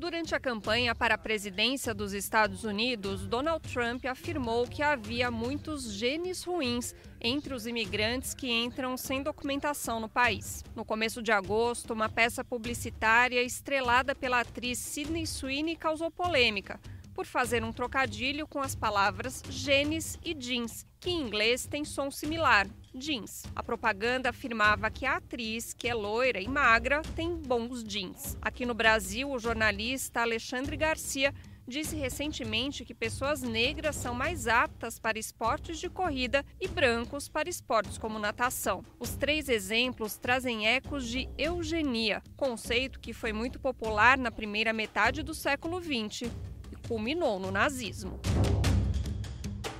Durante a campanha para a presidência dos Estados Unidos, Donald Trump afirmou que havia muitos genes ruins entre os imigrantes que entram sem documentação no país. No começo de agosto, uma peça publicitária estrelada pela atriz Sydney Sweeney causou polêmica por fazer um trocadilho com as palavras genes e jeans, que em inglês tem som similar, jeans. A propaganda afirmava que a atriz, que é loira e magra, tem bons jeans. Aqui no Brasil, o jornalista Alexandre Garcia disse recentemente que pessoas negras são mais aptas para esportes de corrida e brancos para esportes como natação. Os 3 exemplos trazem ecos de eugenia, conceito que foi muito popular na primeira metade do século XX e culminou no nazismo.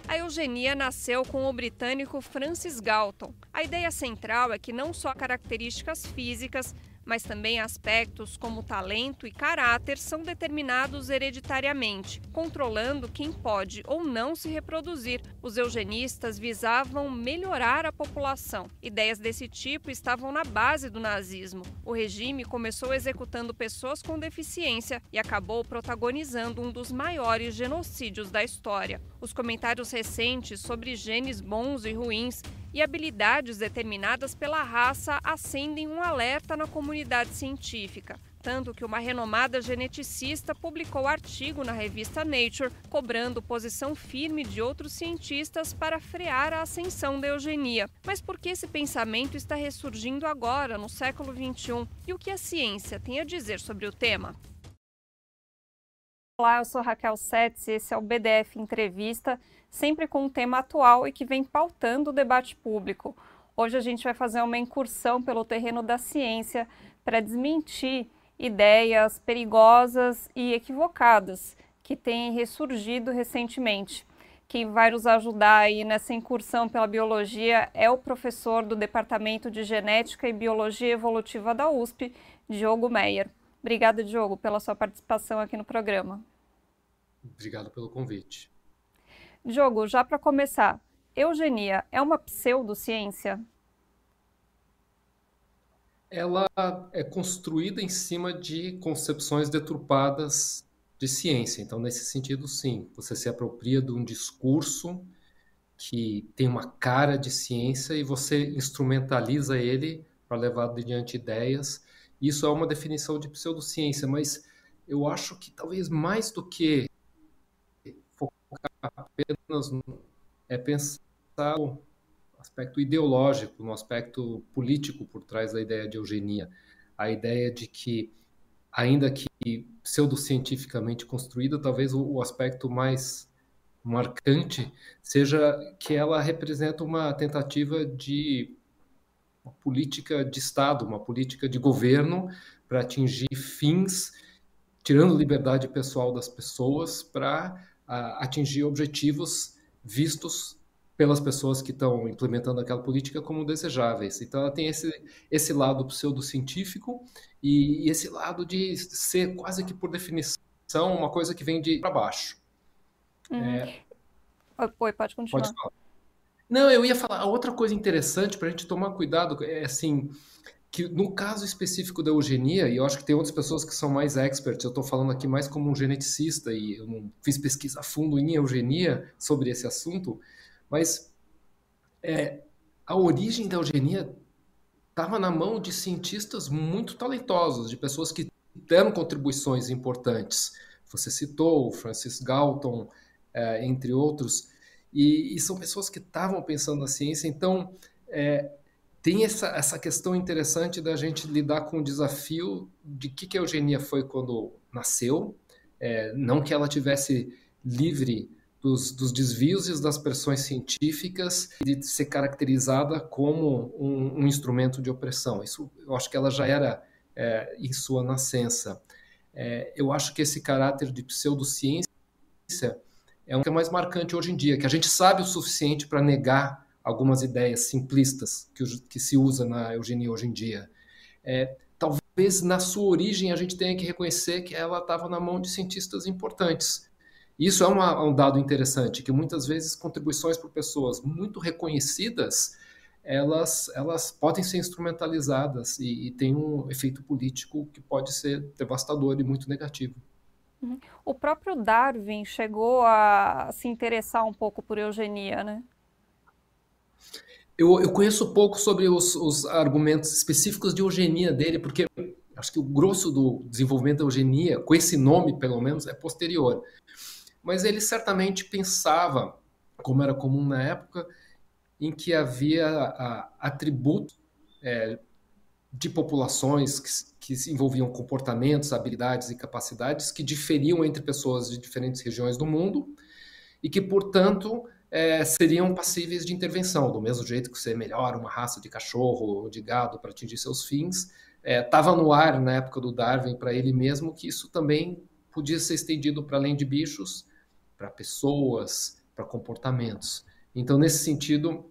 A eugenia nasceu com o britânico Francis Galton. A ideia central é que não só características físicas, mas também aspectos como talento e caráter são determinados hereditariamente, controlando quem pode ou não se reproduzir. Os eugenistas visavam melhorar a população. Ideias desse tipo estavam na base do nazismo. O regime começou executando pessoas com deficiência e acabou protagonizando um dos maiores genocídios da história. Os comentários recentes sobre genes bons e ruins e habilidades determinadas pela raça acendem um alerta na comunidade científica. Tanto que uma renomada geneticista publicou artigo na revista Nature, cobrando posição firme de outros cientistas para frear a ascensão da eugenia. Mas por que esse pensamento está ressurgindo agora, no século XXI? E o que a ciência tem a dizer sobre o tema? Olá, eu sou Raquel Setz e esse é o BDF Entrevista, sempre com um tema atual e que vem pautando o debate público. Hoje a gente vai fazer uma incursão pelo terreno da ciência para desmentir ideias perigosas e equivocadas que têm ressurgido recentemente. Quem vai nos ajudar aí nessa incursão pela biologia é o professor do Departamento de Genética e Biologia Evolutiva da USP, Diogo Meyer. Obrigada, Diogo, pela sua participação aqui no programa. Obrigado pelo convite. Diogo, já para começar, eugenia é uma pseudociência? Ela é construída em cima de concepções deturpadas de ciência. Então, nesse sentido, sim, você se apropria de um discurso que tem uma cara de ciência e você instrumentaliza ele para levar adiante ideias. Isso é uma definição de pseudociência, mas eu acho que talvez mais do que focar apenas pensar no aspecto ideológico, no aspecto político por trás da ideia de eugenia. A ideia de que, ainda que pseudocientificamente construída, talvez o aspecto mais marcante seja que ela representa uma tentativa de uma política de Estado, uma política de governo para atingir fins, tirando liberdade pessoal das pessoas para atingir objetivos vistos pelas pessoas que estão implementando aquela política como desejáveis. Então, ela tem esse lado pseudocientífico e esse lado de ser quase que, por definição, uma coisa que vem de para baixo. Oi, pode continuar. Pode falar. Não, eu ia falar, outra coisa interessante para a gente tomar cuidado é assim, que no caso específico da eugenia, e eu acho que tem outras pessoas que são mais experts, eu estou falando aqui mais como um geneticista e eu não fiz pesquisa a fundo em eugenia sobre esse assunto, mas a origem da eugenia estava na mão de cientistas muito talentosos, de pessoas que deram contribuições importantes. Você citou o Francis Galton, entre outros, e são pessoas que estavam pensando na ciência, então tem essa questão interessante da gente lidar com o desafio de que a eugenia foi quando nasceu, não que ela tivesse livre dos desvios e das pressões científicas de ser caracterizada como um instrumento de opressão. Isso eu acho que ela já era em sua nascença. Eu acho que esse caráter de pseudociência é um que é mais marcante hoje em dia, que a gente sabe o suficiente para negar algumas ideias simplistas que se usa na eugenia hoje em dia. Talvez na sua origem a gente tenha que reconhecer que ela estava na mão de cientistas importantes Isso é um dado interessante, que muitas vezes contribuições por pessoas muito reconhecidas, elas podem ser instrumentalizadas e tem um efeito político que pode ser devastador e muito negativo. O próprio Darwin chegou a se interessar um pouco por eugenia, né? Eu conheço pouco sobre os argumentos específicos de eugenia dele, porque acho que o grosso do desenvolvimento da eugenia, com esse nome pelo menos, é posterior. Mas ele certamente pensava, como era comum na época, em que havia atributos de populações que se envolviam comportamentos, habilidades e capacidades que diferiam entre pessoas de diferentes regiões do mundo e que, portanto, seriam passíveis de intervenção, do mesmo jeito que você melhora uma raça de cachorro ou de gado para atingir seus fins. Estava no ar, na época do Darwin, para ele mesmo, que isso também podia ser estendido para além de bichos, para pessoas, para comportamentos. Então, nesse sentido,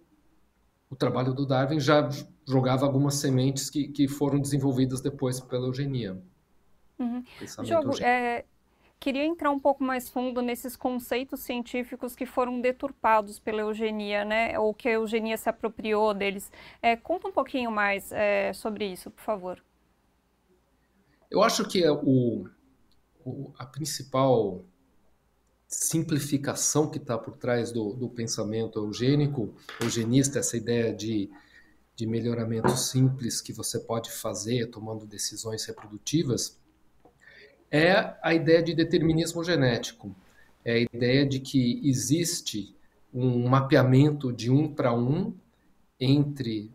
o trabalho do Darwin já jogava algumas sementes que foram desenvolvidas depois pela eugenia. Pensamento Diogo, eugênico. queria entrar um pouco mais fundo nesses conceitos científicos que foram deturpados pela eugenia, né? Ou que a eugenia se apropriou deles. Conta um pouquinho mais sobre isso, por favor. Eu acho que a principal simplificação que está por trás do pensamento eugênico, eugenista, essa ideia de melhoramento simples que você pode fazer tomando decisões reprodutivas, é a ideia de determinismo genético. É a ideia de que existe um mapeamento de um para um entre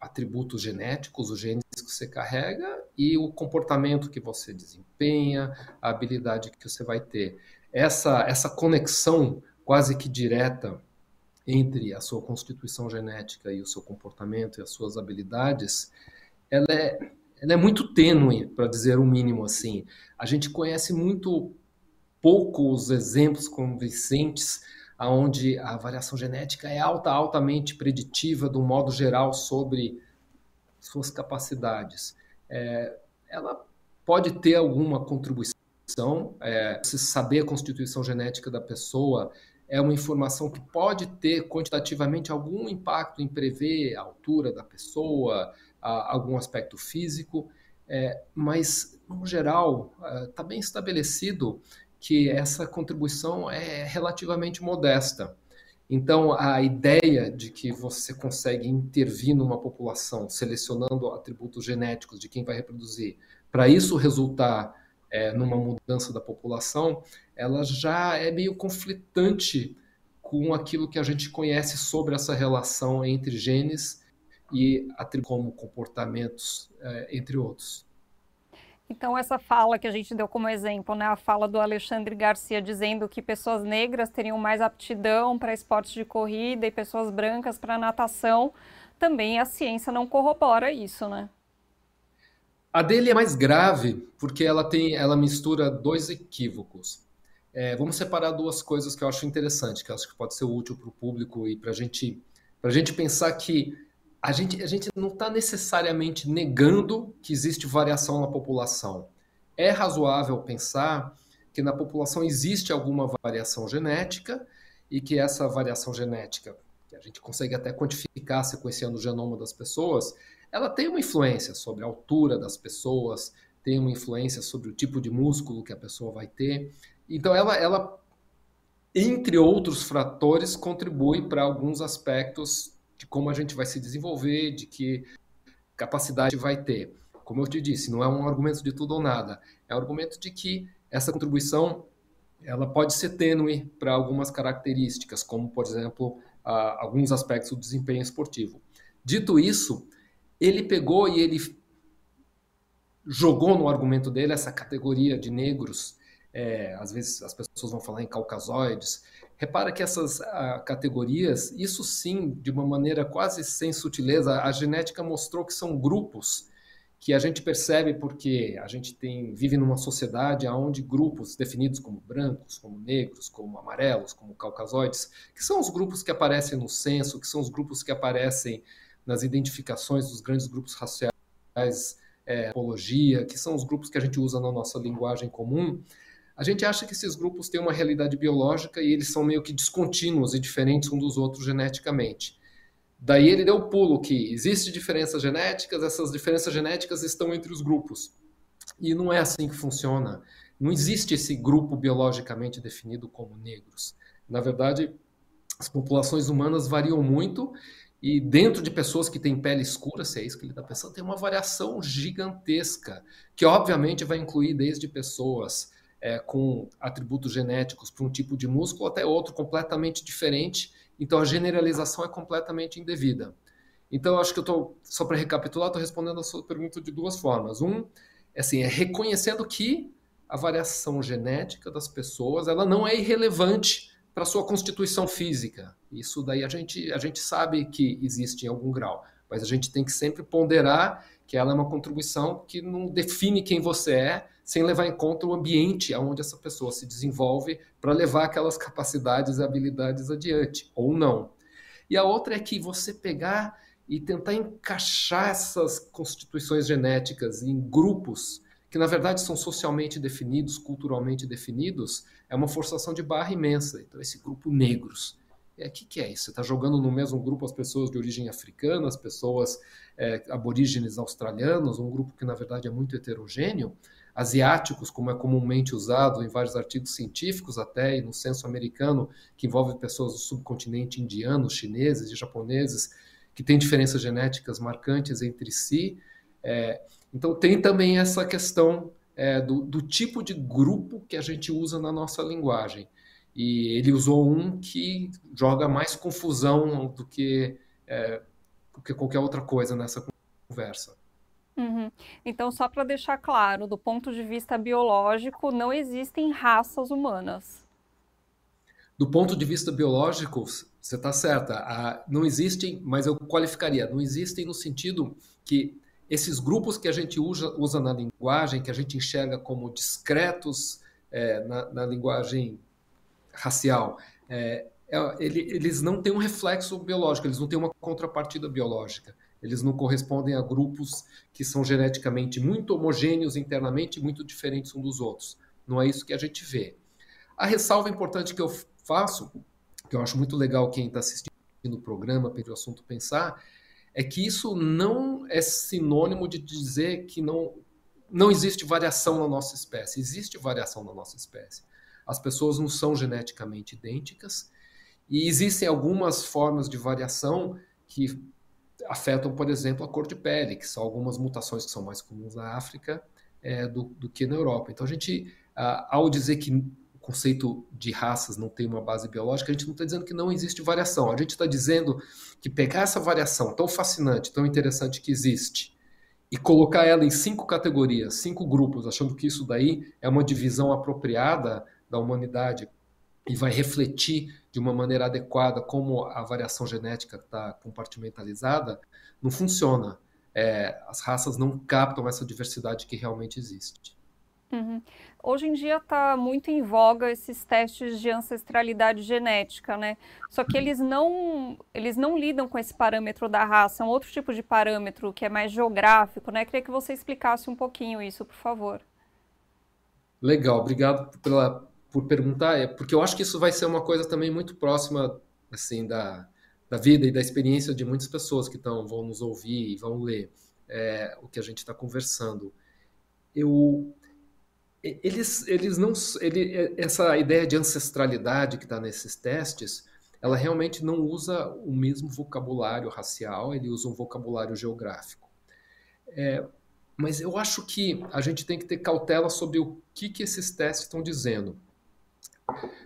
atributos genéticos, os genes que você carrega, e o comportamento que você desempenha, a habilidade que você vai ter. Essa conexão quase que direta entre a sua constituição genética e o seu comportamento e as suas habilidades, ela é muito tênue, para dizer o mínimo assim. A gente conhece muito poucos exemplos convincentes onde a variação genética é altamente preditiva, de um modo geral, sobre suas capacidades. Ela pode ter alguma contribuição. Se saber a constituição genética da pessoa é uma informação que pode ter quantitativamente algum impacto em prever a altura da pessoa, algum aspecto físico, mas, no geral, está bem estabelecido que essa contribuição é relativamente modesta. Então, a ideia de que você consegue intervir numa população selecionando atributos genéticos de quem vai reproduzir, para isso resultar numa mudança da população, ela já é meio conflitante com aquilo que a gente conhece sobre essa relação entre genes e como comportamentos, entre outros. Então, essa fala que a gente deu como exemplo, né, a fala do Alexandre Garcia dizendo que pessoas negras teriam mais aptidão para esportes de corrida e pessoas brancas para natação, também a ciência não corrobora isso, né? A dele é mais grave porque ela mistura dois equívocos. Vamos separar duas coisas que eu acho interessante, que eu acho que pode ser útil para o público e para a gente pensar que a gente não está necessariamente negando que existe variação na população. É razoável pensar que na população existe alguma variação genética e que essa variação genética, que a gente consegue até quantificar sequenciando o genoma das pessoas, ela tem uma influência sobre a altura das pessoas, tem uma influência sobre o tipo de músculo que a pessoa vai ter. Então, ela entre outros fatores, contribui para alguns aspectos de como a gente vai se desenvolver, de que capacidade vai ter. Como eu te disse, não é um argumento de tudo ou nada, é um argumento de que essa contribuição ela pode ser tênue para algumas características, como, por exemplo, alguns aspectos do desempenho esportivo. Dito isso, ele pegou e ele jogou no argumento dele essa categoria de negros. Às vezes as pessoas vão falar em caucasoides. Repara que essas categorias, isso sim, de uma maneira quase sem sutileza, a genética mostrou que são grupos que a gente percebe porque a gente vive numa sociedade onde grupos definidos como brancos, como negros, como amarelos, como caucasoides, que são os grupos que aparecem no censo, que são os grupos que aparecem nas identificações dos grandes grupos raciais, apologia, que são os grupos que a gente usa na nossa linguagem comum, A gente acha que esses grupos têm uma realidade biológica e eles são meio que descontínuos e diferentes um dos outros geneticamente. Daí ele deu o pulo que existe diferenças genéticas, essas diferenças genéticas estão entre os grupos. E não é assim que funciona. Não existe esse grupo biologicamente definido como negros. Na verdade, as populações humanas variam muito e dentro de pessoas que têm pele escura, se é isso que ele está pensando, tem uma variação gigantesca, que obviamente vai incluir desde pessoas com atributos genéticos para um tipo de músculo até outro completamente diferente. Então a generalização é completamente indevida. Então eu acho que eu estou, só para recapitular, estou respondendo a sua pergunta de duas formas. Assim, é reconhecendo que a variação genética das pessoas ela não é irrelevante para a sua constituição física. Isso daí a gente sabe que existe em algum grau, mas a gente tem que sempre ponderar que ela é uma contribuição que não define quem você é, sem levar em conta o ambiente onde essa pessoa se desenvolve para levar aquelas capacidades e habilidades adiante, ou não. E a outra é que você pegar e tentar encaixar essas constituições genéticas em grupos que, na verdade, são socialmente definidos, culturalmente definidos, é uma forçação de barra imensa. Então, esse grupo negros. O que é isso? Você está jogando no mesmo grupo as pessoas de origem africana, as pessoas aborígenes australianos, um grupo que, na verdade, é muito heterogêneo, asiáticos, como é comumente usado em vários artigos científicos até, e no censo americano, que envolve pessoas do subcontinente indiano, chineses e japoneses, que têm diferenças genéticas marcantes entre si. Então tem também essa questão do tipo de grupo que a gente usa na nossa linguagem. E ele usou um que joga mais confusão do que qualquer outra coisa nessa conversa. Uhum. Então, só para deixar claro, do ponto de vista biológico, não existem raças humanas. Do ponto de vista biológico, você está certa. Não existem, mas eu qualificaria, não existem no sentido que esses grupos que a gente usa na linguagem, que a gente enxerga como discretos na linguagem racial, eles não têm um reflexo biológico, eles não têm uma contrapartida biológica. Eles não correspondem a grupos que são geneticamente muito homogêneos internamente e muito diferentes uns dos outros. Não é isso que a gente vê. A ressalva importante que eu faço, que eu acho muito legal quem está assistindo o programa, para o assunto pensar, é que isso não é sinônimo de dizer que não existe variação na nossa espécie. Existe variação na nossa espécie. As pessoas não são geneticamente idênticas e existem algumas formas de variação que afetam, por exemplo, a cor de pele, que são algumas mutações que são mais comuns na África do que na Europa. Então, a gente, ao dizer que o conceito de raças não tem uma base biológica, a gente não está dizendo que não existe variação. A gente está dizendo que pegar essa variação tão fascinante, tão interessante que existe, e colocar ela em 5 categorias, 5 grupos, achando que isso daí é uma divisão apropriada da humanidade e vai refletir de uma maneira adequada como a variação genética está compartimentalizada, não funciona. As raças não captam essa diversidade que realmente existe. Uhum. Hoje em dia está muito em voga esses testes de ancestralidade genética, né? Só que eles não lidam com esse parâmetro da raça, é um outro tipo de parâmetro que é mais geográfico, né? Queria que você explicasse um pouquinho isso, por favor. Legal, obrigado por perguntar, porque eu acho que isso vai ser uma coisa também muito próxima assim da vida e da experiência de muitas pessoas que vão nos ouvir e vão ler o que a gente está conversando. Eles não, essa ideia de ancestralidade que está nesses testes, ela realmente não usa o mesmo vocabulário racial, ele usa um vocabulário geográfico. Mas eu acho que a gente tem que ter cautela sobre o que esses testes estão dizendo.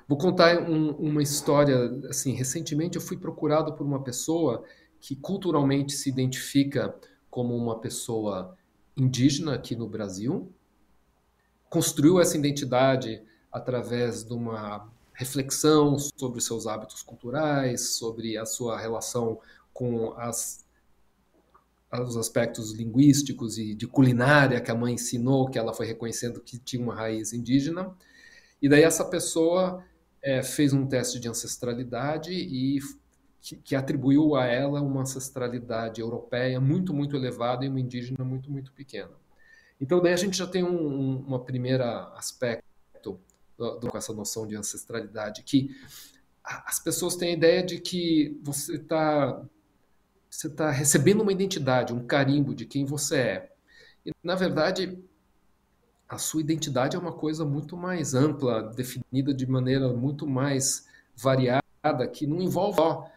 Vou contar uma história, assim, recentemente eu fui procurado por uma pessoa que culturalmente se identifica como uma pessoa indígena aqui no Brasil, construiu essa identidade através de uma reflexão sobre os seus hábitos culturais, sobre a sua relação com os aspectos linguísticos e de culinária que a mãe ensinou, que ela foi reconhecendo que tinha uma raiz indígena. E daí essa pessoa fez um teste de ancestralidade e que atribuiu a ela uma ancestralidade europeia muito, muito elevada e uma indígena muito, muito pequena. Então, daí a gente já tem uma primeira aspecto com essa noção de ancestralidade, que as pessoas têm a ideia de que você tá recebendo uma identidade, um carimbo de quem você é. E, na verdade, a sua identidade é uma coisa muito mais ampla, definida de maneira muito mais variada, que não envolve só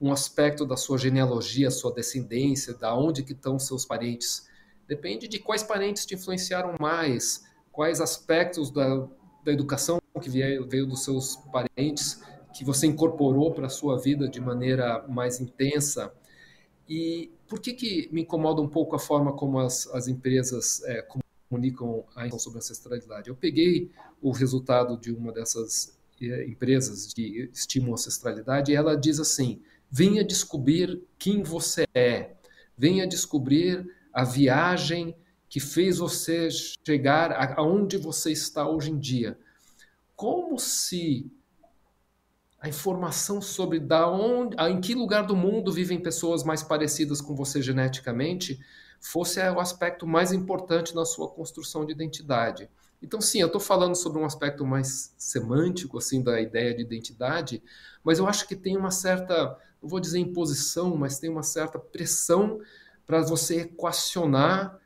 um aspecto da sua genealogia, sua descendência, da onde que estão seus parentes. Depende de quais parentes te influenciaram mais, quais aspectos da educação que veio dos seus parentes que você incorporou para a sua vida de maneira mais intensa. E por que me incomoda um pouco a forma como as empresas comunicam a informação sobre ancestralidade? Eu peguei o resultado de uma dessas empresas que estimam ancestralidade e ela diz assim: venha descobrir quem você é, venha descobrir a viagem que fez você chegar aonde você está hoje em dia. Como se a informação sobre em que lugar do mundo vivem pessoas mais parecidas com você geneticamente fosse o aspecto mais importante na sua construção de identidade. Então, sim, eu estou falando sobre um aspecto mais semântico, assim, da ideia de identidade, mas eu acho que tem uma certa, não vou dizer imposição, mas tem uma certa pressão para você equacionar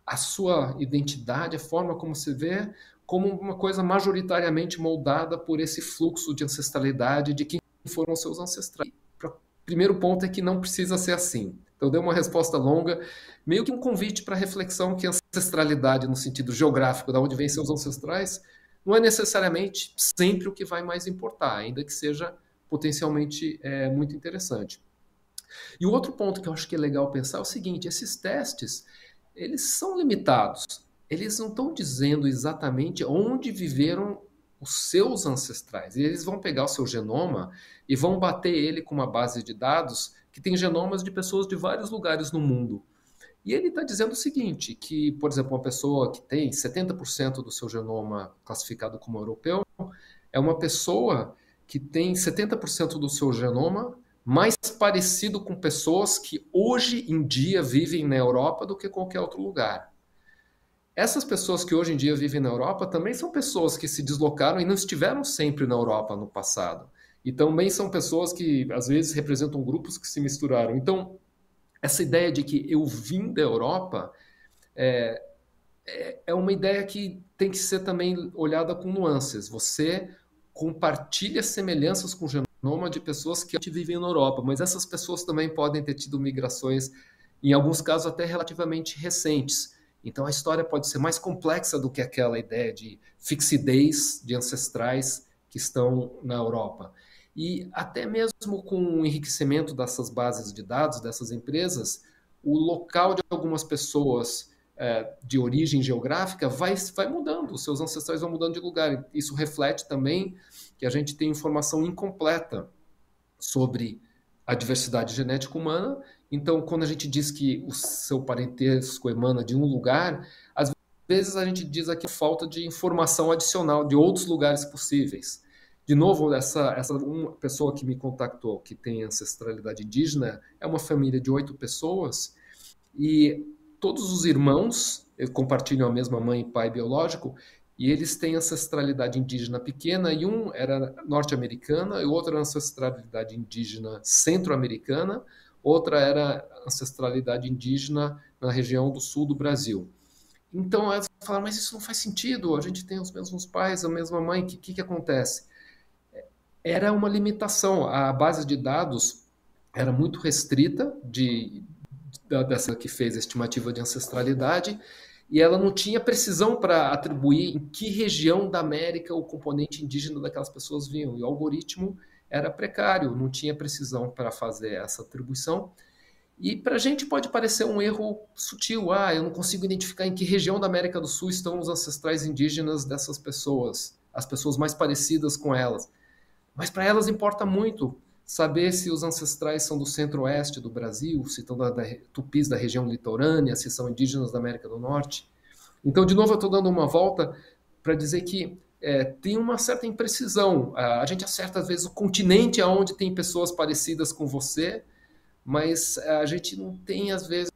a sua identidade, a forma como se vê, como uma coisa majoritariamente moldada por esse fluxo de ancestralidade de quem foram seus ancestrais. O primeiro ponto é que não precisa ser assim. Então, dei uma resposta longa, meio que um convite para reflexão que a ancestralidade, no sentido geográfico, de onde vêm seus ancestrais, não é necessariamente sempre o que vai mais importar, ainda que seja potencialmente muito interessante. E o outro ponto que eu acho que é legal pensar é o seguinte: esses testes, eles são limitados. Eles não estão dizendo exatamente onde viveram os seus ancestrais. Eles vão pegar o seu genoma e vão bater ele com uma base de dados que tem genomas de pessoas de vários lugares no mundo. E ele está dizendo o seguinte, que, por exemplo, uma pessoa que tem 70% do seu genoma classificado como europeu é uma pessoa que tem 70% do seu genoma mais parecido com pessoas que hoje em dia vivem na Europa do que qualquer outro lugar. Essas pessoas que hoje em dia vivem na Europa também são pessoas que se deslocaram e não estiveram sempre na Europa no passado. E também são pessoas que, às vezes, representam grupos que se misturaram. Então, essa ideia de que eu vim da Europa é uma ideia que tem que ser também olhada com nuances. Você compartilha semelhanças com o genoma de pessoas que vivem na Europa, mas essas pessoas também podem ter tido migrações, em alguns casos até relativamente recentes. Então a história pode ser mais complexa do que aquela ideia de fixidez de ancestrais que estão na Europa. E até mesmo com o enriquecimento dessas bases de dados, dessas empresas, o local de algumas pessoas de origem geográfica vai mudando, os seus ancestrais vão mudando de lugar. Isso reflete também que a gente tem informação incompleta sobre a diversidade genética humana. Então, quando a gente diz que o seu parentesco emana de um lugar, às vezes a gente diz aqui falta de informação adicional de outros lugares possíveis. De novo, essa uma pessoa que me contactou, que tem ancestralidade indígena, é uma família de 8 pessoas e todos os irmãos compartilham a mesma mãe e pai biológico e eles têm ancestralidade indígena pequena e um era norte-americana e o outro era ancestralidade indígena centro-americana, outra era ancestralidade indígena na região do sul do Brasil. Então elas falaram, mas isso não faz sentido, a gente tem os mesmos pais, a mesma mãe, o que acontece? Era uma limitação, a base de dados era muito restrita dessa que fez a estimativa de ancestralidade e ela não tinha precisão para atribuir em que região da América o componente indígena daquelas pessoas vinham. E o algoritmo era precário, não tinha precisão para fazer essa atribuição. E para a gente pode parecer um erro sutil. Eu não consigo identificar em que região da América do Sul estão os ancestrais indígenas dessas pessoas, as pessoas mais parecidas com elas. Mas para elas importa muito saber se os ancestrais são do centro-oeste do Brasil, se estão da tupis da região litorânea, se são indígenas da América do Norte. Então, de novo, eu estou dando uma volta para dizer que tem uma certa imprecisão. A gente acerta, às vezes, o continente onde tem pessoas parecidas com você, mas a gente não tem, às vezes,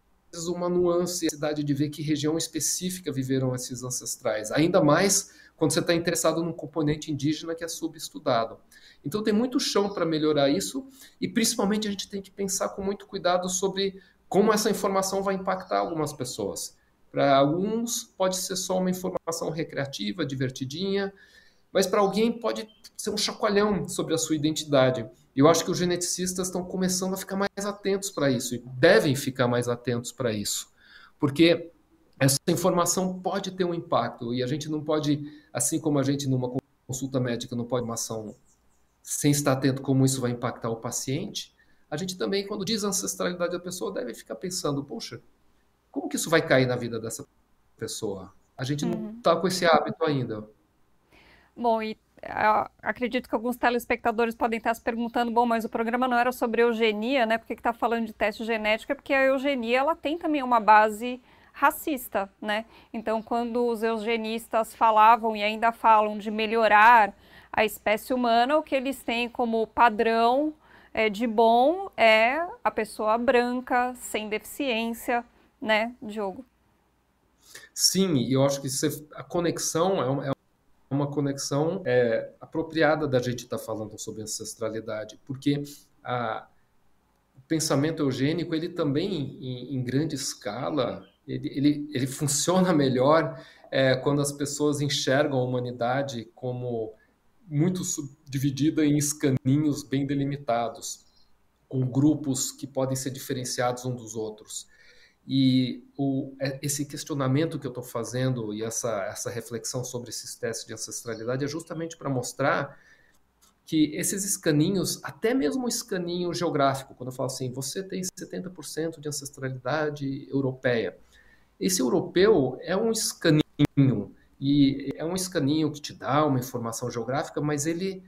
uma nuance, a necessidade de ver que região específica viveram esses ancestrais. Ainda mais quando você está interessado num componente indígena que é subestudado. Então tem muito chão para melhorar isso e principalmente a gente tem que pensar com muito cuidado sobre como essa informação vai impactar algumas pessoas. Para alguns pode ser só uma informação recreativa, divertidinha, mas para alguém pode ser um chacoalhão sobre a sua identidade. Eu acho que os geneticistas estão começando a ficar mais atentos para isso, e devem ficar mais atentos para isso, porque essa informação pode ter um impacto, e a gente não pode, assim como a gente numa consulta médica não pode uma ação sem estar atento como isso vai impactar o paciente, a gente também, quando diz a ancestralidade da pessoa, deve ficar pensando, poxa, como que isso vai cair na vida dessa pessoa? A gente não Uhum. está com esse hábito ainda. Bom, e acredito que alguns telespectadores podem estar se perguntando, bom, mas o programa não era sobre eugenia, né? Por que está falando de teste genético? É porque a eugenia, ela tem também uma base racista, né? Então, quando os eugenistas falavam e ainda falam de melhorar a espécie humana, o que eles têm como padrão de bom é a pessoa branca, sem deficiência, né, Diogo? Sim, e eu acho que a conexão é uma conexão apropriada da gente estar falando sobre ancestralidade, porque o pensamento eugênico, ele também, em grande escala, ele funciona melhor quando as pessoas enxergam a humanidade como muito subdividida em escaninhos bem delimitados, com grupos que podem ser diferenciados uns dos outros. E esse questionamento que eu estou fazendo e essa reflexão sobre esses testes de ancestralidade é justamente para mostrar que esses escaninhos, até mesmo o escaninho geográfico, quando eu falo assim, você tem 70% de ancestralidade europeia, esse europeu é um escaninho, e é um escaninho que te dá uma informação geográfica, mas ele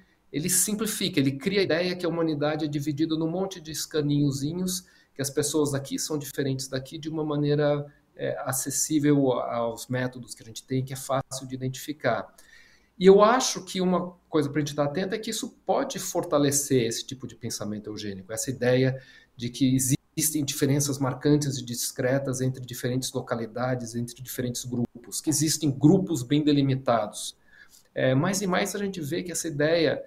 simplifica, ele cria a ideia que a humanidade é dividida num monte de escaninhozinhos, que as pessoas daqui são diferentes daqui de uma maneira acessível aos métodos que a gente tem, que é fácil de identificar. E eu acho que uma coisa para a gente estar atento é que isso pode fortalecer esse tipo de pensamento eugênico, essa ideia de que existem diferenças marcantes e discretas entre diferentes localidades, entre diferentes grupos, que existem grupos bem delimitados. Mais e mais a gente vê que essa ideia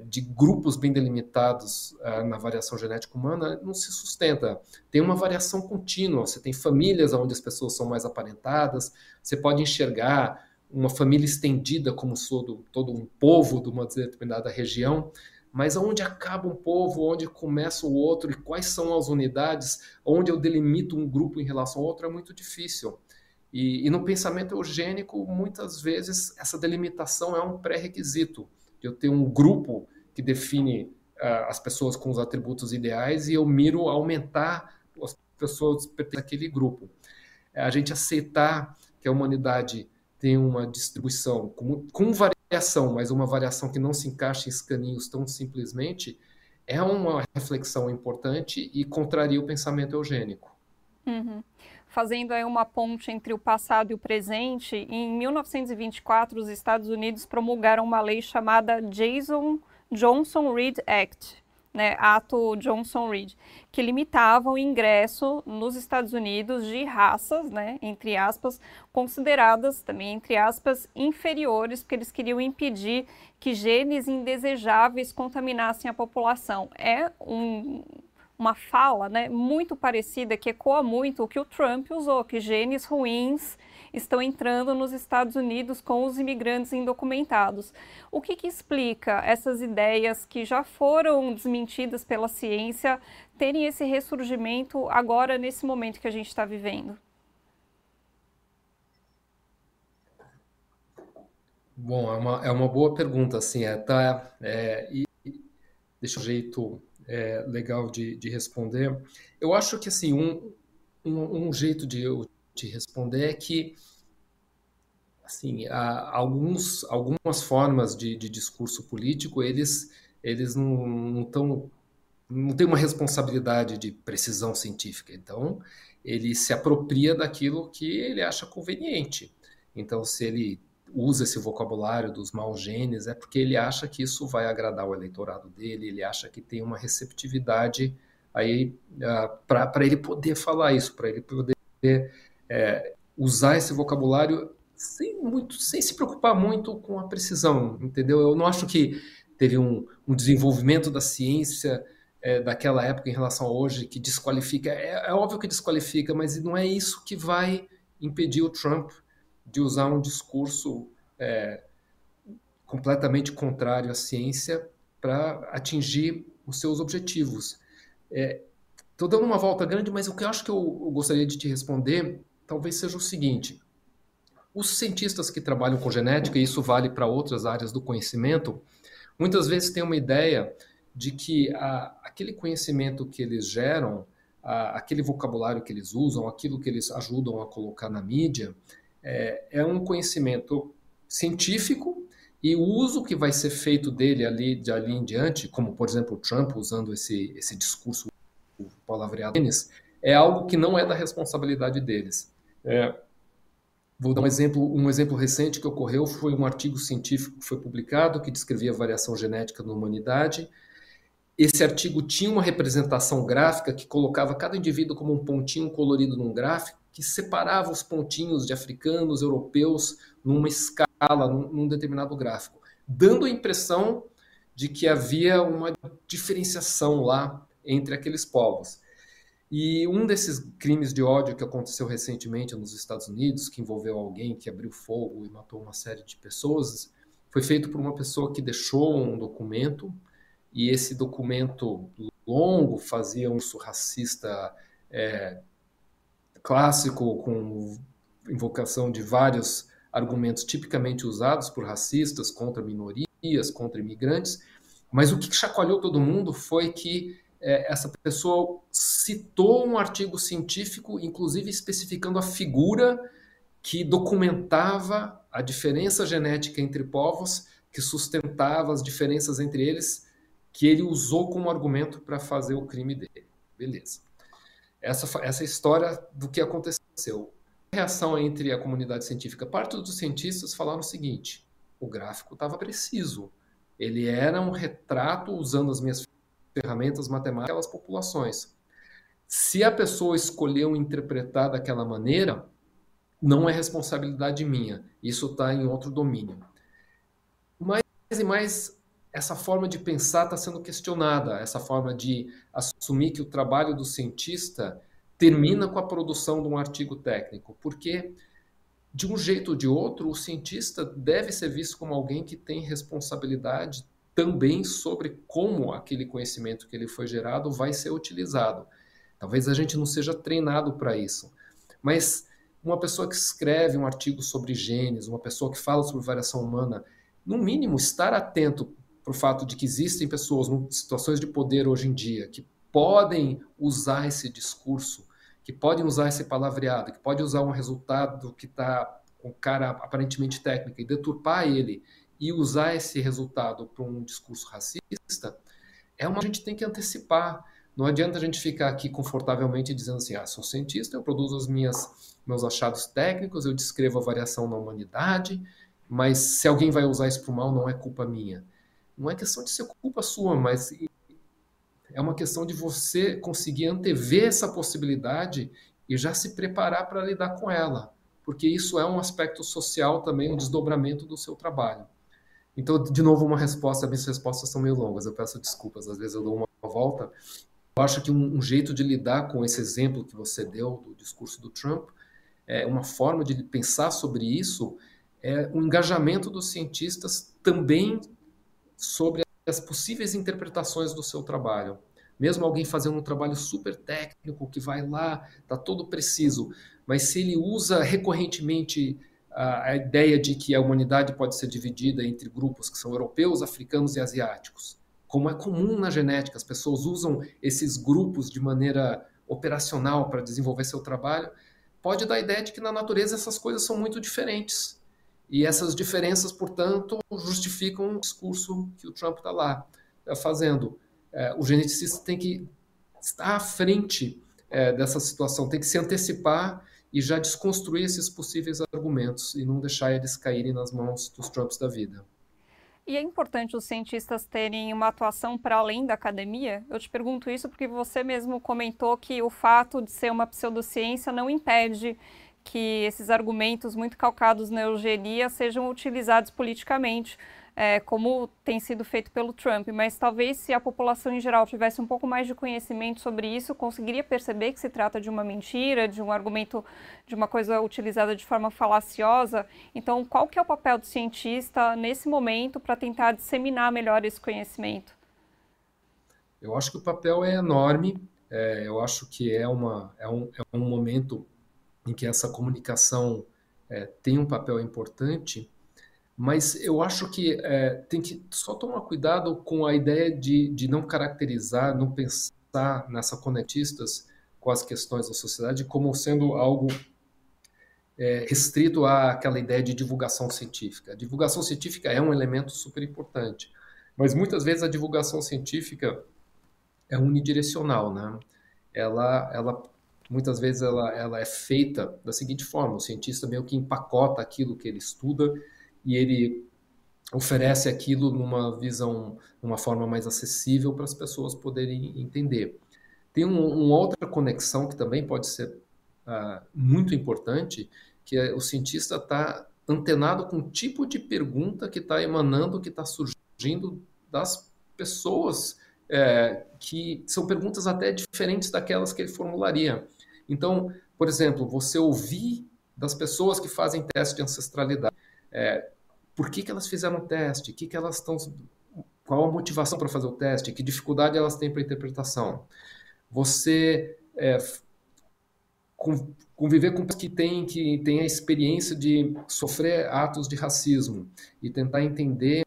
de grupos bem delimitados na variação genética humana não se sustenta. Tem uma variação contínua, você tem famílias onde as pessoas são mais aparentadas, você pode enxergar uma família estendida como todo um povo de uma determinada região, mas onde acaba um povo, onde começa o outro e quais são as unidades, onde eu delimito um grupo em relação ao outro é muito difícil. E no pensamento eugênico, muitas vezes, essa delimitação é um pré-requisito. Eu tenho um grupo que define as pessoas com os atributos ideais e eu miro aumentar as pessoas pertencentes àquele grupo. A gente aceitar que a humanidade tem uma distribuição com variação, mas uma variação que não se encaixa em escaninhos tão simplesmente, é uma reflexão importante e contraria o pensamento eugênico. Uhum. Fazendo aí uma ponte entre o passado e o presente, em 1924 os Estados Unidos promulgaram uma lei chamada Johnson-Reed Act, né, Ato Johnson-Reed, que limitava o ingresso nos Estados Unidos de raças, né, entre aspas, consideradas também, entre aspas, inferiores, porque eles queriam impedir que genes indesejáveis contaminassem a população. É uma fala, né, muito parecida, que ecoa muito o que o Trump usou, que genes ruins estão entrando nos Estados Unidos com os imigrantes indocumentados. O que explica essas ideias que já foram desmentidas pela ciência terem esse ressurgimento agora, nesse momento que a gente está vivendo? Bom, é uma boa pergunta, assim, deixa um jeito legal de responder. Eu acho que, assim, um jeito de eu te responder é que, assim, algumas formas de discurso político, eles não têm uma responsabilidade de precisão científica. Então, ele se apropria daquilo que ele acha conveniente. Então, se ele usa esse vocabulário dos maus genes, é porque ele acha que isso vai agradar o eleitorado dele, ele acha que tem uma receptividade aí para ele poder falar isso, para ele poder usar esse vocabulário sem se preocupar muito com a precisão, entendeu? Eu não acho que teve um desenvolvimento da ciência daquela época em relação a hoje que desqualifica. É óbvio que desqualifica, mas não é isso que vai impedir o Trump de usar um discurso completamente contrário à ciência para atingir os seus objetivos. Estou dando uma volta grande, mas o que eu acho que eu gostaria de te responder talvez seja o seguinte: os cientistas que trabalham com genética, e isso vale para outras áreas do conhecimento, muitas vezes têm uma ideia de que aquele conhecimento que eles geram, aquele vocabulário que eles usam, aquilo que eles ajudam a colocar na mídia, é um conhecimento científico, e o uso que vai ser feito dele de ali em diante, como por exemplo o Trump usando esse discurso palavreado, é algo que não é da responsabilidade deles. Vou dar um exemplo recente que ocorreu, foi um artigo científico que foi publicado que descrevia a variação genética na humanidade. Esse artigo tinha uma representação gráfica que colocava cada indivíduo como um pontinho colorido num gráfico, que separava os pontinhos de africanos, europeus, numa escala, num determinado gráfico, dando a impressão de que havia uma diferenciação lá entre aqueles povos. E um desses crimes de ódio que aconteceu recentemente nos Estados Unidos, que envolveu alguém que abriu fogo e matou uma série de pessoas, foi feito por uma pessoa que deixou um documento, e esse documento longo fazia um uso racista clássico, com invocação de vários argumentos tipicamente usados por racistas contra minorias, contra imigrantes, mas o que chacoalhou todo mundo foi que essa pessoa citou um artigo científico, inclusive especificando a figura que documentava a diferença genética entre povos, que sustentava as diferenças entre eles, que ele usou como argumento para fazer o crime dele. Beleza. Essa história do que aconteceu. A reação entre a comunidade científica, parte dos cientistas falaram o seguinte: o gráfico estava preciso. Ele era um retrato usando as minhas ferramentas matemáticas daquelas populações. Se a pessoa escolheu interpretar daquela maneira, não é responsabilidade minha. Isso está em outro domínio. Mais e mais, essa forma de pensar está sendo questionada, essa forma de assumir que o trabalho do cientista termina com a produção de um artigo técnico, porque, de um jeito ou de outro, o cientista deve ser visto como alguém que tem responsabilidade também sobre como aquele conhecimento que ele foi gerado vai ser utilizado. Talvez a gente não seja treinado para isso, mas uma pessoa que escreve um artigo sobre genes, uma pessoa que fala sobre variação humana, no mínimo estar atento para o fato de que existem pessoas em situações de poder hoje em dia que podem usar esse discurso, que podem usar esse palavreado, que podem usar um resultado que está com cara aparentemente técnica e deturpar ele e usar esse resultado para um discurso racista, a gente tem que antecipar. Não adianta a gente ficar aqui confortavelmente dizendo assim: sou cientista, eu produzo meus achados técnicos, eu descrevo a variação na humanidade, mas se alguém vai usar isso para o mal, não é culpa minha. Não é questão de ser culpa sua, mas é uma questão de você conseguir antever essa possibilidade e já se preparar para lidar com ela, porque isso é um aspecto social também, um desdobramento do seu trabalho. Então, de novo, minhas respostas são meio longas, eu peço desculpas, às vezes eu dou uma volta. Eu acho que um jeito de lidar com esse exemplo que você deu do discurso do Trump, uma forma de pensar sobre isso, é o engajamento dos cientistas também sobre as possíveis interpretações do seu trabalho. Mesmo alguém fazendo um trabalho super técnico, que vai lá, está todo preciso, mas se ele usa recorrentemente a ideia de que a humanidade pode ser dividida entre grupos que são europeus, africanos e asiáticos, como é comum na genética, as pessoas usam esses grupos de maneira operacional para desenvolver seu trabalho, pode dar a ideia de que na natureza essas coisas são muito diferentes. E essas diferenças, portanto, justificam o discurso que o Trump está lá fazendo. O geneticista tem que estar à frente dessa situação, tem que se antecipar e já desconstruir esses possíveis argumentos e não deixar eles caírem nas mãos dos Trumps da vida. E é importante os cientistas terem uma atuação para além da academia? Eu te pergunto isso porque você mesmo comentou que o fato de ser uma pseudociência não impede que esses argumentos muito calcados na eugenia sejam utilizados politicamente, como tem sido feito pelo Trump, mas talvez se a população em geral tivesse um pouco mais de conhecimento sobre isso, conseguiria perceber que se trata de uma mentira, de um argumento, de uma coisa utilizada de forma falaciosa. Então, qual que é o papel do cientista nesse momento para tentar disseminar melhor esse conhecimento? Eu acho que o papel é enorme, eu acho que é um momento em que essa comunicação tem um papel importante, mas eu acho que tem que só tomar cuidado com a ideia de não caracterizar, não pensar nessa conectistas com as questões da sociedade como sendo algo restrito àquela ideia de divulgação científica. A divulgação científica é um elemento super importante, mas muitas vezes a divulgação científica é unidirecional, né? Muitas vezes ela é feita da seguinte forma: o cientista meio que empacota aquilo que ele estuda e ele oferece aquilo numa visão, numa forma mais acessível para as pessoas poderem entender. Tem uma outra conexão que também pode ser muito importante, que é o cientista está antenado com o tipo de pergunta que está emanando, que está surgindo das pessoas, que são perguntas até diferentes daquelas que ele formularia. Então, por exemplo, você ouvir das pessoas que fazem teste de ancestralidade, por que elas fizeram o teste, qual a motivação para fazer o teste, que dificuldade elas têm para a interpretação. Você conviver com pessoas que têm a experiência de sofrer atos de racismo e tentar entender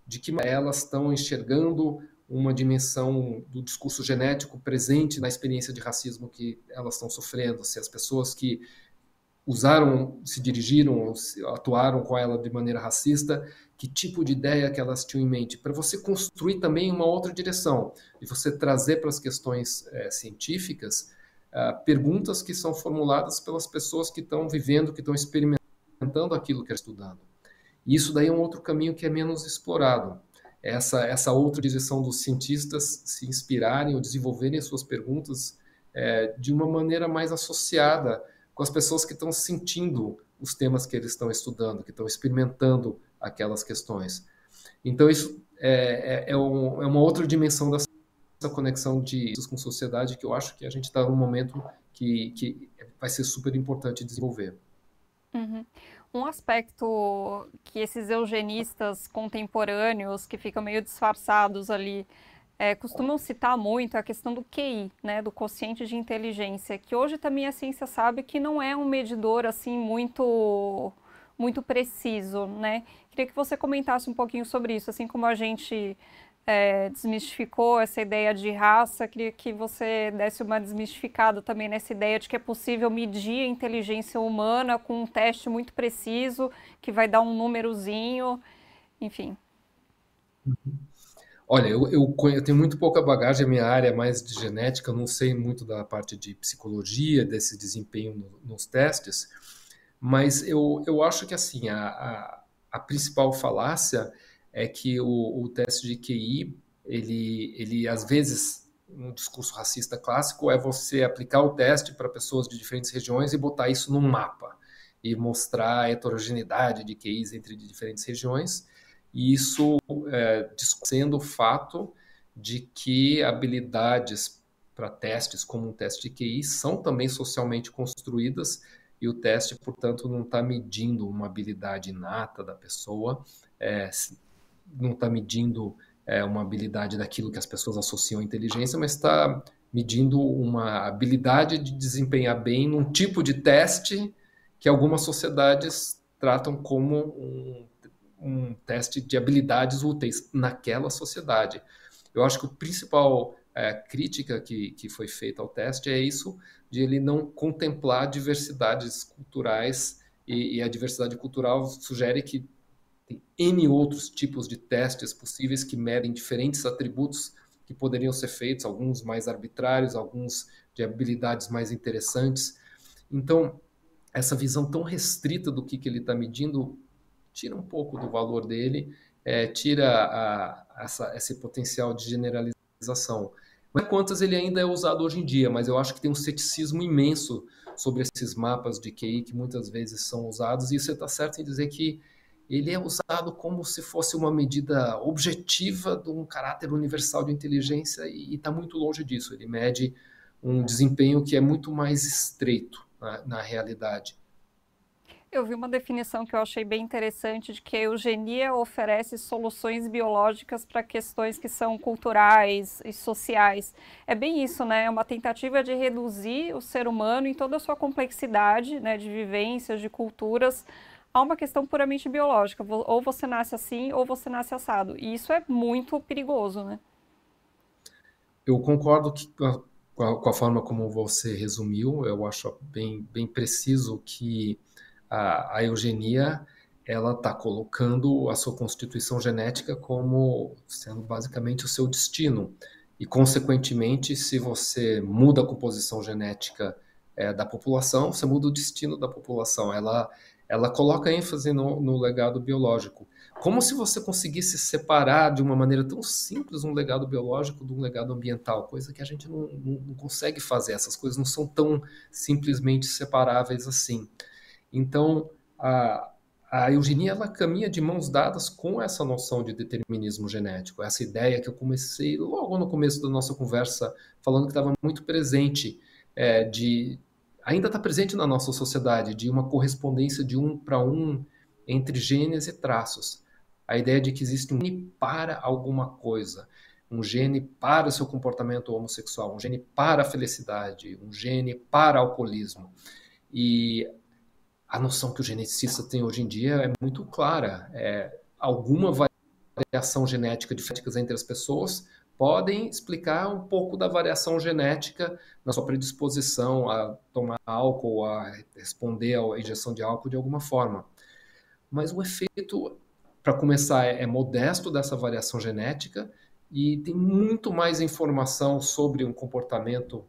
de que maneira elas estão enxergando uma dimensão do discurso genético presente na experiência de racismo que elas estão sofrendo, se as pessoas que se dirigiram, atuaram com ela de maneira racista, que tipo de ideia que elas tinham em mente, para você construir também uma outra direção, e você trazer para as questões científicas perguntas que são formuladas pelas pessoas que estão vivendo, que estão experimentando aquilo que estão estudando. E isso daí é um outro caminho que é menos explorado. Essa outra direção dos cientistas se inspirarem ou desenvolverem suas perguntas de uma maneira mais associada com as pessoas que estão sentindo os temas que eles estão estudando, que estão experimentando aquelas questões. Então, isso é uma outra dimensão dessa conexão com sociedade que eu acho que a gente está num momento que vai ser super importante desenvolver. Uhum. Um aspecto que esses eugenistas contemporâneos, que ficam meio disfarçados ali, costumam citar muito a questão do QI, né, do quociente de inteligência, que hoje também a ciência sabe que não é um medidor assim muito preciso, né? Queria que você comentasse um pouquinho sobre isso, assim como a gente desmistificou essa ideia de raça, queria que você desse uma desmistificada também nessa ideia de que é possível medir a inteligência humana com um teste muito preciso, que vai dar um númerozinho, enfim. Olha, eu tenho muito pouca bagagem, a minha área é mais de genética, eu não sei muito da parte de psicologia, desse desempenho nos testes, mas eu acho que assim, a principal falácia é que o teste de QI, ele às vezes, um discurso racista clássico, é você aplicar o teste para pessoas de diferentes regiões e botar isso num mapa e mostrar a heterogeneidade de QIs entre diferentes regiões, e isso sendo o fato de que habilidades para testes, como um teste de QI, são também socialmente construídas, e o teste, portanto, não está medindo uma habilidade inata da pessoa, não está medindo uma habilidade daquilo que as pessoas associam à inteligência, mas está medindo uma habilidade de desempenhar bem num tipo de teste que algumas sociedades tratam como um teste de habilidades úteis naquela sociedade. Eu acho que a principal crítica que foi feita ao teste é isso, de ele não contemplar diversidades culturais, e a diversidade cultural sugere que tem N outros tipos de testes possíveis que medem diferentes atributos que poderiam ser feitos, alguns mais arbitrários, alguns de habilidades mais interessantes. Então, essa visão tão restrita do que ele está medindo tira um pouco do valor dele, tira esse potencial de generalização. Mas quantas ele ainda é usado hoje em dia, mas eu acho que tem um ceticismo imenso sobre esses mapas de QI que muitas vezes são usados, e você está certo em dizer que ele é usado como se fosse uma medida objetiva de um caráter universal de inteligência e está muito longe disso. Ele mede um desempenho que é muito mais estreito na realidade. Eu vi uma definição que eu achei bem interessante de que a eugenia oferece soluções biológicas para questões que são culturais e sociais. É bem isso, né? É uma tentativa de reduzir o ser humano em toda a sua complexidade, né, de vivências, de culturas, a uma questão puramente biológica. Ou você nasce assim, ou você nasce assado. E isso é muito perigoso, né? Eu concordo com a forma como você resumiu, eu acho bem preciso que a eugenia ela está colocando a sua constituição genética como sendo basicamente o seu destino. E, consequentemente, se você muda a composição genética da população, você muda o destino da população. Ela coloca ênfase no legado biológico. Como se você conseguisse separar de uma maneira tão simples um legado biológico de um legado ambiental, coisa que a gente não consegue fazer. Essas coisas não são tão simplesmente separáveis assim. Então, a eugenia ela caminha de mãos dadas com essa noção de determinismo genético, essa ideia que eu comecei logo no começo da nossa conversa falando que estava muito presente, ainda está presente na nossa sociedade, de uma correspondência de um para um entre genes e traços. A ideia de que existe um gene para alguma coisa, um gene para o seu comportamento homossexual, um gene para a felicidade, um gene para alcoolismo. E a noção que o geneticista tem hoje em dia é muito clara. Alguma variação genética diferentes entre as pessoas podem explicar um pouco da variação genética na sua predisposição a tomar álcool, a responder à injeção de álcool de alguma forma. Mas o efeito, para começar, é modesto dessa variação genética e tem muito mais informação sobre um comportamento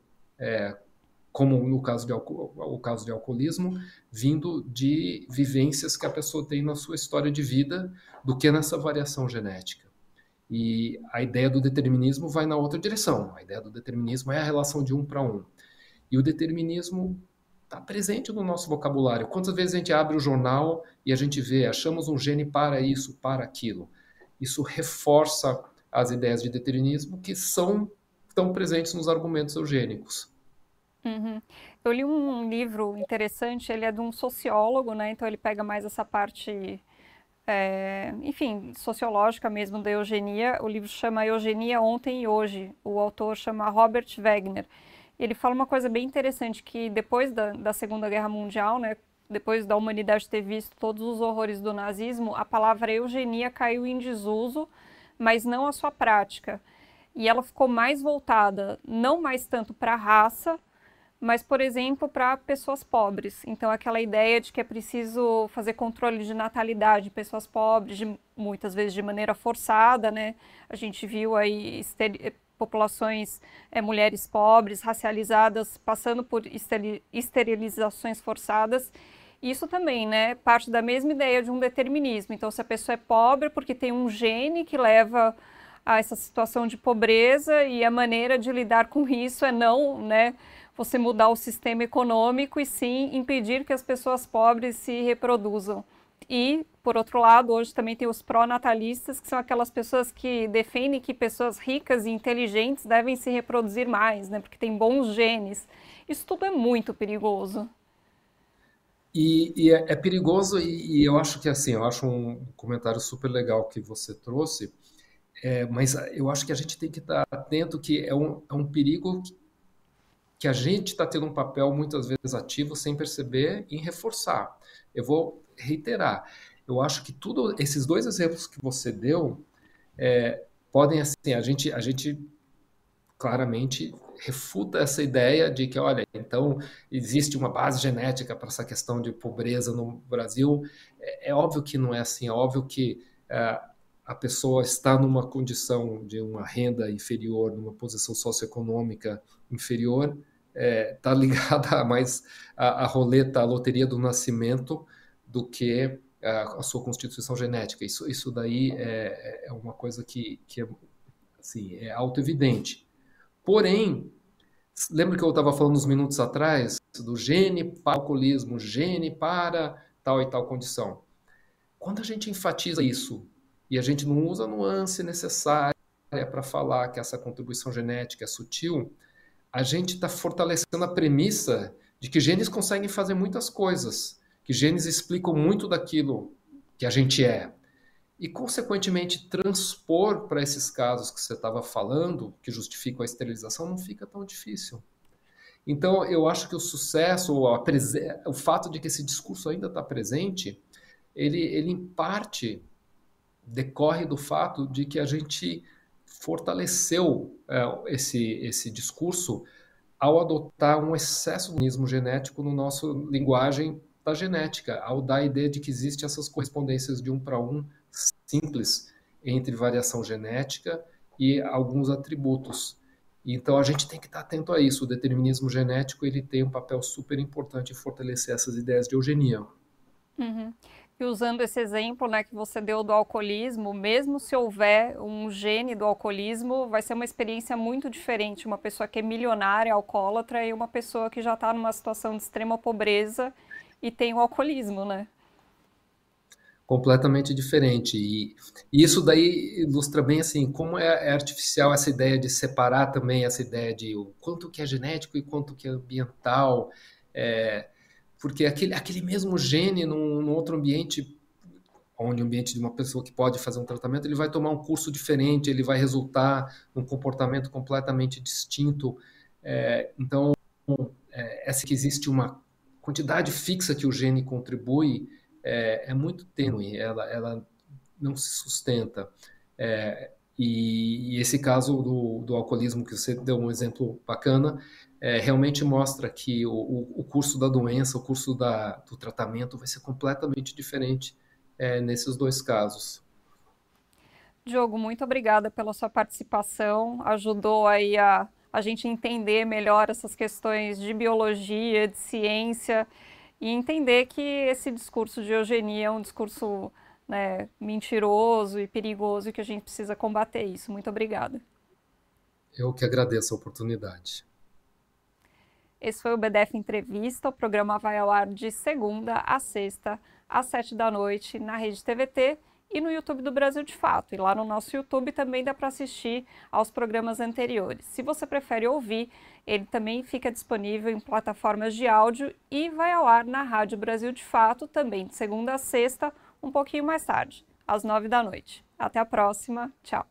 como no caso o caso de alcoolismo, vindo de vivências que a pessoa tem na sua história de vida, do que nessa variação genética. E a ideia do determinismo vai na outra direção. A ideia do determinismo é a relação de um para um. E o determinismo está presente no nosso vocabulário. Quantas vezes a gente abre o jornal e a gente vê, achamos um gene para isso, para aquilo. Isso reforça as ideias de determinismo que estão presentes nos argumentos eugênicos. Uhum. Eu li um livro interessante, ele é de um sociólogo, né? Então ele pega mais essa parte, enfim, sociológica mesmo da eugenia. O livro chama Eugenia Ontem e Hoje. O autor chama Robert Wagner. Ele fala uma coisa bem interessante, que depois da Segunda Guerra Mundial, né? Depois da humanidade ter visto todos os horrores do nazismo, a palavra eugenia caiu em desuso, mas não a sua prática. E ela ficou mais voltada, não mais tanto para a raça, mas, por exemplo, para pessoas pobres. Então, aquela ideia de que é preciso fazer controle de natalidade de pessoas pobres, muitas vezes de maneira forçada, né? A gente viu aí populações, mulheres pobres, racializadas, passando por esterilizações forçadas. Isso também, né? Parte da mesma ideia de um determinismo. Então, se a pessoa é pobre porque tem um gene que leva a essa situação de pobreza, e a maneira de lidar com isso é não, né, você mudar o sistema econômico e sim impedir que as pessoas pobres se reproduzam. E, por outro lado, hoje também tem os pró-natalistas, que são aquelas pessoas que defendem que pessoas ricas e inteligentes devem se reproduzir mais, né, porque tem bons genes. Isso tudo é muito perigoso. E é perigoso, e eu acho que assim, eu acho um comentário super legal que você trouxe, mas eu acho que a gente tem que estar atento que é um perigo que a gente está tendo um papel muitas vezes ativo sem perceber em reforçar. Eu vou reiterar. Eu acho que esses dois exemplos que você deu podem assim, a gente claramente refuta essa ideia de que, olha, então existe uma base genética para essa questão de pobreza no Brasil. É óbvio que não é assim. É óbvio que a pessoa está numa condição de uma renda inferior, numa posição socioeconômica inferior, está ligada mais à roleta, à loteria do nascimento, do que a sua constituição genética. Isso daí é uma coisa que assim, é auto-evidente. Porém, Lembra que eu estava falando uns minutos atrás do gene para o alcoolismo, gene para tal e tal condição? Quando a gente enfatiza isso e a gente não usa a nuance necessária para falar que essa contribuição genética é sutil, a gente está fortalecendo a premissa de que genes conseguem fazer muitas coisas, que genes explicam muito daquilo que a gente é. E, consequentemente, transpor para esses casos que você estava falando, que justificam a esterilização, não fica tão difícil. Então, eu acho que o sucesso, o fato de que esse discurso ainda está presente, ele em parte decorre do fato de que a gente fortaleceu esse discurso ao adotar um excesso de determinismo genético no nosso linguagem da genética, ao dar a ideia de que existem essas correspondências de 1 para 1 simples entre variação genética e alguns atributos. Então a gente tem que estar atento a isso. O determinismo genético ele tem um papel super importante em fortalecer essas ideias de eugenia. Uhum. E usando esse exemplo, né, que você deu do alcoolismo, mesmo se houver um gene do alcoolismo, vai ser uma experiência muito diferente. Uma pessoa que é milionária, alcoólatra, e uma pessoa que já está numa situação de extrema pobreza e tem o alcoolismo, né? Completamente diferente. E isso daí ilustra bem assim como é artificial essa ideia de separar também essa ideia de o quanto que é genético e quanto que é ambiental. Porque aquele mesmo gene num outro ambiente, onde o ambiente de uma pessoa que pode fazer um tratamento, ele vai tomar um curso diferente, ele vai resultar num comportamento completamente distinto. Então, essa que existe uma quantidade fixa que o gene contribui é muito tênue, ela não se sustenta. E esse caso do alcoolismo, que você deu um exemplo bacana, realmente mostra que o curso da doença, o curso do tratamento vai ser completamente diferente nesses dois casos. Diogo, muito obrigada pela sua participação. Ajudou aí a gente entender melhor essas questões de biologia, de ciência e entender que esse discurso de eugenia é um discurso, né, mentiroso e perigoso e que a gente precisa combater isso. Muito obrigada. Eu que agradeço a oportunidade. Esse foi o BDF Entrevista. O programa vai ao ar de segunda a sexta, às 7 da noite, na Rede TVT e no YouTube do Brasil de Fato. E lá no nosso YouTube também dá para assistir aos programas anteriores. Se você prefere ouvir, ele também fica disponível em plataformas de áudio e vai ao ar na Rádio Brasil de Fato, também de segunda a sexta, um pouquinho mais tarde, às 9 da noite. Até a próxima. Tchau.